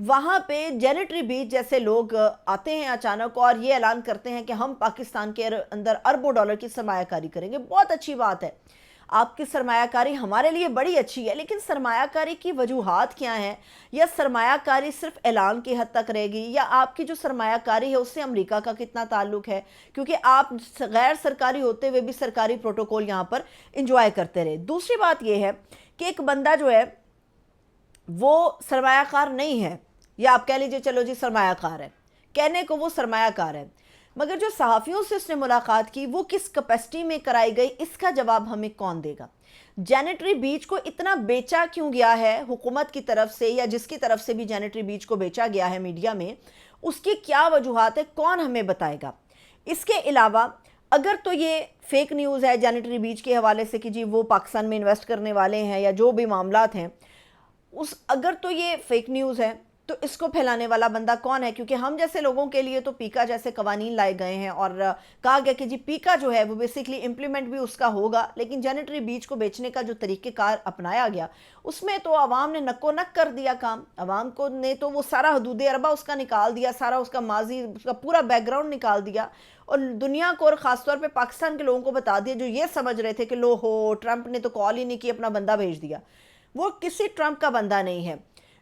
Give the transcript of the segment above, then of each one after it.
وہاں پہ جینیٹری بیچ جیسے لوگ آتے ہیں اچانک اور یہ اعلان کرتے ہیں کہ ہم پاکستان کے اندر اربوں ڈالر کی سرمایہ کاری کریں گے. بہت اچھی بات ہے, آپ کی سرمایہ کاری ہمارے لیے بڑی اچھی ہے, لیکن سرمایہ کاری کی وجوہات کیا ہیں؟ یا سرمایہ کاری صرف اعلان کی حد تک رہے گی, یا آپ کی جو سرمایہ کاری ہے اس سے امریکہ کا کتنا تعلق ہے؟ کیونکہ آپ غیر سرکاری ہوتے ہوئے بھی سرکاری پروٹوکول یہاں پر انجوائے کرتے رہے. دوسری بات یہ ہے کہ ایک بندہ جو ہے وہ سرمایہ کار نہیں ہے, یا آپ کہہ لیجئے چلو جی سرمایہ کار ہے, کہنے کو وہ سرمایہ کار ہے, مگر جو صحافیوں سے اس نے ملاقات کی وہ کس کیپیسٹی میں کرائی گئی, اس کا جواب ہمیں کون دے گا؟ جینیٹری بیچ کو اتنا بیچا کیوں گیا ہے حکومت کی طرف سے, یا جس کی طرف سے بھی جینیٹری بیچ کو بیچا گیا ہے میڈیا میں, اس کی کیا وجوہات ہے, کون ہمیں بتائے گا؟ اس کے علاوہ اگر تو یہ فیک نیوز ہے جینیٹری بیچ کے حوالے سے کہ جی وہ پاکستان میں انویسٹ کرنے والے ہیں یا جو بھی معاملات ہیں, اگر تو یہ فیک نیوز ہے تو اس کو پھیلانے والا بندہ کون ہے؟ کیونکہ ہم جیسے لوگوں کے لیے تو پیکا جیسے قوانین لائے گئے ہیں اور کہا گیا کہ جی پیکا جو ہے وہ بیسیکلی امپلیمنٹ بھی اس کا ہوگا, لیکن جینیٹری بیچ کو بیچنے کا جو طریقہ کار اپنایا گیا اس میں تو عوام نے نکو نک کر دیا کام. عوام کو نے تو وہ سارا حدود اربا اس کا نکال دیا, سارا اس کا ماضی, اس کا پورا بیک گراؤنڈ نکال دیا, اور دنیا کو اور خاص طور پہ پاکستان کے لوگوں کو بتا دیا جو یہ سمجھ رہے تھے کہ لو ہو ٹرمپ نے تو کال ہی نہیں کی, اپنا بندہ بھیج دیا. وہ کسی ٹرمپ کا بندہ نہیں ہے.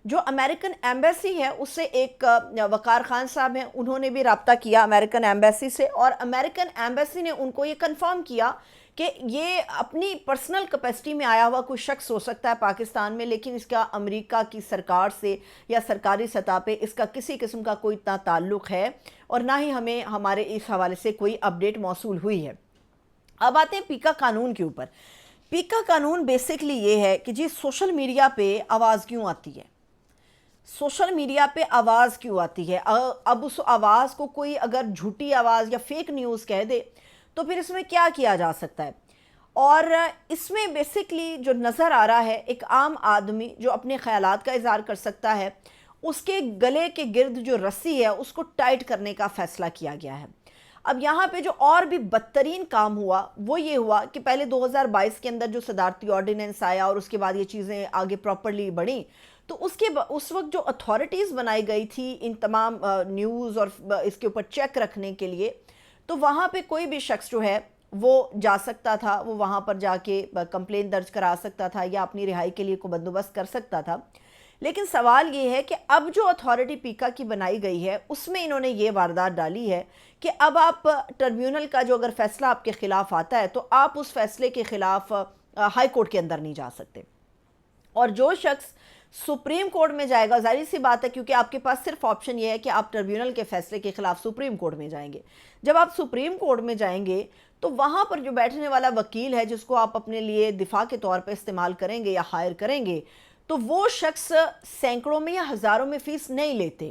جو امریکن ایمبیسی ہے اس سے ایک وقار خان صاحب ہیں, انہوں نے بھی رابطہ کیا امریکن ایمبیسی سے, اور امریکن ایمبیسی نے ان کو یہ کنفرم کیا کہ یہ اپنی پرسنل کیپیسٹی میں آیا ہوا کوئی شخص ہو سکتا ہے پاکستان میں, لیکن اس کا امریکہ کی سرکار سے یا سرکاری سطح پہ اس کا کسی قسم کا کوئی اتنا تعلق ہے, اور نہ ہی ہمیں ہمارے اس حوالے سے کوئی اپڈیٹ موصول ہوئی ہے. اب آتے ہیں پیکا قانون کے اوپر. پیکا قانون بیسکلی یہ ہے کہ جی سوشل میڈیا پہ آواز کیوں آتی ہے, سوشل میڈیا پہ آواز کیوں آتی ہے؟ اب اس آواز کو کوئی اگر جھوٹی آواز یا فیک نیوز کہہ دے تو پھر اس میں کیا کیا جا سکتا ہے؟ اور اس میں بیسکلی جو نظر آ رہا ہے, ایک عام آدمی جو اپنے خیالات کا اظہار کر سکتا ہے, اس کے گلے کے گرد جو رسی ہے اس کو ٹائٹ کرنے کا فیصلہ کیا گیا ہے. اب یہاں پہ جو اور بھی بدترین کام ہوا وہ یہ ہوا کہ پہلے 2022 کے اندر جو صدارتی آرڈیننس آیا اور اس کے بعد یہ چیزیں آگے پراپرلی بڑھیں, تو اس وقت جو اتھارٹیز بنائی گئی تھی ان تمام نیوز اور اس کے اوپر چیک رکھنے کے لیے, تو وہاں پہ کوئی بھی شخص جو ہے وہ جا سکتا تھا, وہ وہاں پر جا کے کمپلین درج کرا سکتا تھا یا اپنی رہائی کے لیے کوئی بندوبست کر سکتا تھا. لیکن سوال یہ ہے کہ اب جو اتھارٹی پیکا کی بنائی گئی ہے اس میں انہوں نے یہ واردات ڈالی ہے کہ اب آپ ٹربیونل کا جو اگر فیصلہ آپ کے خلاف آتا ہے تو آپ اس فیصلے کے خلاف ہائی کورٹ کے اندر نہیں جا سکتے, اور جو شخص سپریم کورٹ میں جائے گا, ظاہر سی بات ہے کیونکہ آپ کے پاس صرف آپشن یہ ہے کہ آپ ٹربیونل کے فیصلے کے خلاف سپریم کورٹ میں جائیں گے. جب آپ سپریم کورٹ میں جائیں گے تو وہاں پر جو بیٹھنے والا وکیل ہے جس کو آپ اپنے لیے دفاع کے طور پہ استعمال کریں گے یا ہائر کریں گے, تو وہ شخص سینکڑوں میں یا ہزاروں میں فیس نہیں لیتے.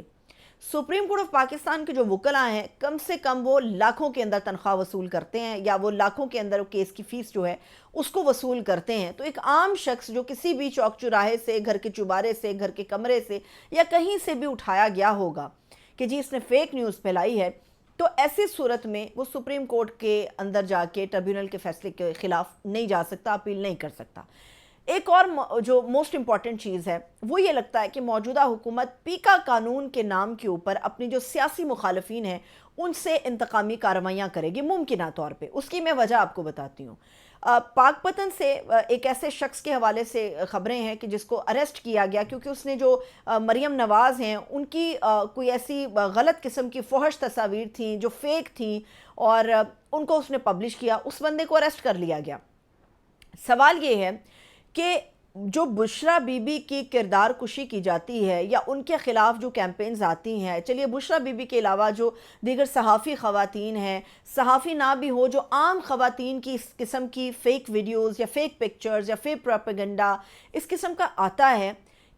سپریم کورٹ آف پاکستان کے جو وکلاء ہیں کم سے کم وہ لاکھوں کے اندر تنخواہ وصول کرتے ہیں, یا وہ لاکھوں کے اندر کیس کی فیس جو ہے اس کو وصول کرتے ہیں. تو ایک عام شخص جو کسی بھی چوک چراہے سے, گھر کے چوبارے سے, گھر کے کمرے سے یا کہیں سے بھی اٹھایا گیا ہوگا کہ جی اس نے فیک نیوز پھیلائی ہے, تو ایسی صورت میں وہ سپریم کورٹ کے اندر جا کے ٹربیونل کے فیصلے کے خلاف نہیں جا سکتا, اپیل نہیں کر سکتا. ایک اور جو موسٹ امپورٹنٹ چیز ہے وہ یہ لگتا ہے کہ موجودہ حکومت پیکا قانون کے نام کے اوپر اپنی جو سیاسی مخالفین ہیں ان سے انتقامی کارروائیاں کرے گی ممکنہ طور پہ. اس کی میں وجہ آپ کو بتاتی ہوں. پاک پتن سے ایک ایسے شخص کے حوالے سے خبریں ہیں کہ جس کو اریسٹ کیا گیا کیونکہ اس نے جو مریم نواز ہیں ان کی کوئی ایسی غلط قسم کی فحش تصاویر تھیں جو فیک تھیں, اور ان کو اس نے پبلش کیا. اس بندے کو اریسٹ کر لیا گیا. سوال یہ ہے کہ جو بشرا بی بی کی کردار کشی کی جاتی ہے یا ان کے خلاف جو کیمپینز آتی ہیں, چلیے بشرا بی بی کے علاوہ جو دیگر صحافی خواتین ہیں, صحافی نہ بھی ہو, جو عام خواتین کی اس قسم کی فیک ویڈیوز یا فیک پکچرز یا فیک پروپیگنڈا اس قسم کا آتا ہے,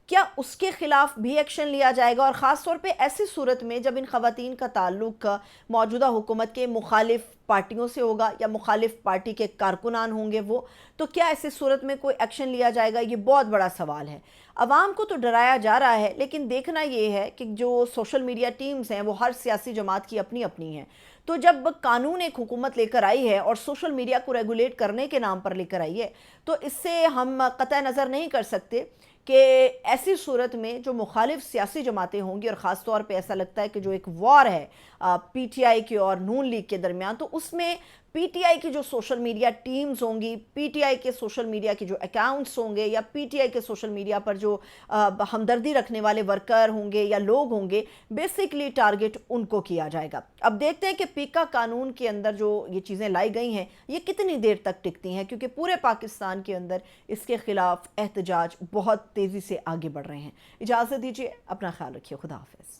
کیا اس کے خلاف بھی ایکشن لیا جائے گا؟ اور خاص طور پہ ایسی صورت میں جب ان خواتین کا تعلق موجودہ حکومت کے مخالف پارٹیوں سے ہوگا یا مخالف پارٹی کے کارکنان ہوں گے وہ, تو کیا ایسی صورت میں کوئی ایکشن لیا جائے گا؟ یہ بہت بڑا سوال ہے. عوام کو تو ڈرایا جا رہا ہے, لیکن دیکھنا یہ ہے کہ جو سوشل میڈیا ٹیمز ہیں وہ ہر سیاسی جماعت کی اپنی اپنی ہیں. تو جب قانون ایک حکومت لے کر آئی ہے اور سوشل میڈیا کو ریگولیٹ کرنے کے نام پر لے کر آئی ہے, تو اس سے ہم قطع نظر نہیں کر سکتے کہ ایسی صورت میں جو مخالف سیاسی جماعتیں ہوں گی، اور خاص طور پہ ایسا لگتا ہے کہ جو ایک وار ہے پی ٹی آئی کے اور نون لیگ کے درمیان، تو اس میں پی ٹی آئی کی جو سوشل میڈیا ٹیمز ہوں گی، پی ٹی آئی کے سوشل میڈیا کے جو اکاؤنٹس ہوں گے، یا پی ٹی آئی کے سوشل میڈیا پر جو ہمدردی رکھنے والے ورکر ہوں گے یا لوگ ہوں گے، بیسکلی ٹارگٹ ان کو کیا جائے گا۔ اب دیکھتے ہیں کہ پیکا قانون کے اندر جو یہ چیزیں لائی گئی ہیں یہ کتنی دیر تک ٹکتی ہیں، کیونکہ پورے پاکستان کے اندر اس کے خلاف احتجاج بہت تیزی سے آگے بڑھ رہے ہیں۔ اجازت دیجیے، اپنا خیال رکھیے، خدا حافظ۔